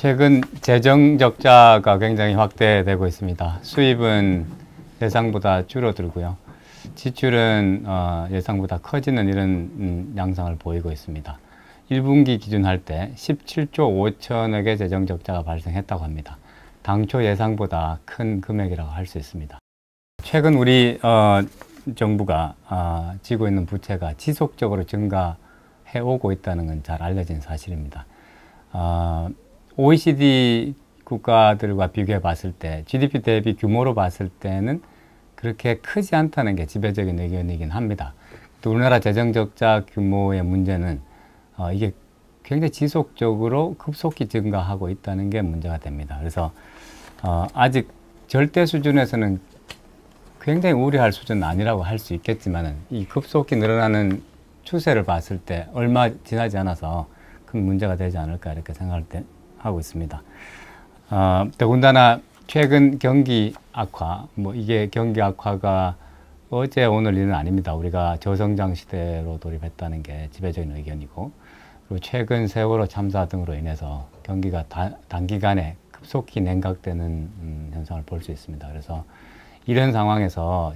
최근 재정 적자가 굉장히 확대되고 있습니다. 수입은 예상보다 줄어들고요. 지출은 예상보다 커지는 이런 양상을 보이고 있습니다. 1분기 기준할 때 17조 5천억의 재정 적자가 발생했다고 합니다. 당초 예상보다 큰 금액이라고 할 수 있습니다. 최근 우리 정부가 지고 있는 부채가 지속적으로 증가해 오고 있다는 건 잘 알려진 사실입니다. OECD 국가들과 비교해 봤을 때 GDP 대비 규모로 봤을 때는 그렇게 크지 않다는 게 지배적인 의견이긴 합니다. 또 우리나라 재정적자 규모의 문제는 이게 굉장히 지속적으로 급속히 증가하고 있다는 게 문제가 됩니다. 그래서 아직 절대 수준에서는 굉장히 우려할 수준은 아니라고 할 수 있겠지만 이 급속히 늘어나는 추세를 봤을 때 얼마 지나지 않아서 큰 문제가 되지 않을까 이렇게 하고 있습니다. 더군다나 최근 경기 악화, 이게 경기 악화가 어제 오늘 일은 아닙니다. 우리가 저성장 시대로 돌입했다는 게 지배적인 의견이고, 그리고 최근 세월호 참사 등으로 인해서 경기가 단기간에 급속히 냉각되는 현상을 볼 수 있습니다. 그래서 이런 상황에서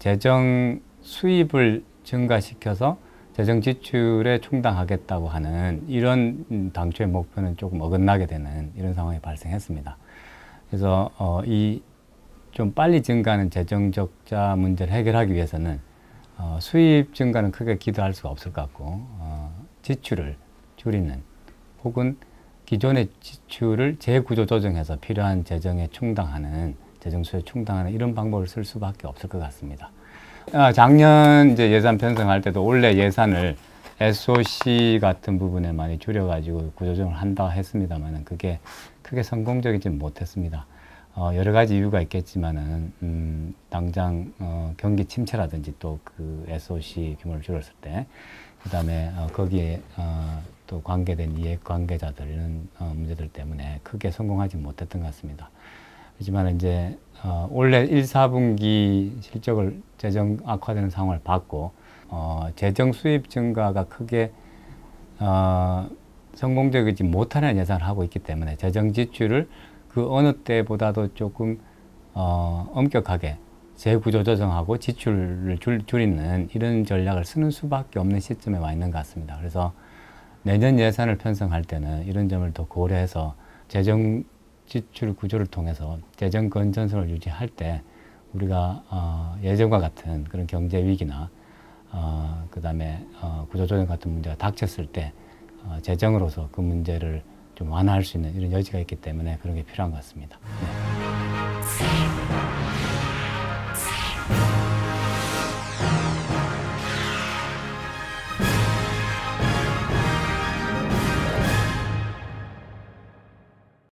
재정 수입을 증가시켜서 재정 지출에 충당하겠다고 하는 이런 당초의 목표는 조금 어긋나게 되는 이런 상황이 발생했습니다. 그래서 이 좀 빨리 증가하는 재정 적자 문제를 해결하기 위해서는 수입 증가는 크게 기대할 수가 없을 것 같고 지출을 줄이는 혹은 기존의 지출을 재구조 조정해서 필요한 재정에 충당하는 재정 수요에 충당하는 이런 방법을 쓸 수밖에 없을 것 같습니다. 작년 이제 예산 편성할 때도 원래 예산을 SOC 같은 부분에 많이 줄여가지고 구조조정을 한다 했습니다만은 그게 크게 성공적이지 못했습니다. 여러 가지 이유가 있겠지만은 당장 경기 침체라든지 또 그 SOC 규모를 줄였을 때, 그다음에 거기에 또 관계된 이해 관계자들 이런 문제들 때문에 크게 성공하지 못했던 것 같습니다. 하지만 이제 올해 1, 4분기 실적을 재정 악화되는 상황을 봤고 재정 수입 증가가 크게 성공적이지 못하는 예상을 하고 있기 때문에 재정 지출을 그 어느 때보다도 조금 엄격하게 재구조 조정하고 지출을 줄이는 이런 전략을 쓰는 수밖에 없는 시점에 와 있는 것 같습니다. 그래서 내년 예산을 편성할 때는 이런 점을 더 고려해서 재정 지출 구조를 통해서 재정 건전성을 유지할 때 우리가 예전과 같은 그런 경제 위기나 그 다음에 구조조정 같은 문제가 닥쳤을 때 재정으로서 그 문제를 좀 완화할 수 있는 이런 여지가 있기 때문에 그런 게 필요한 것 같습니다. 네.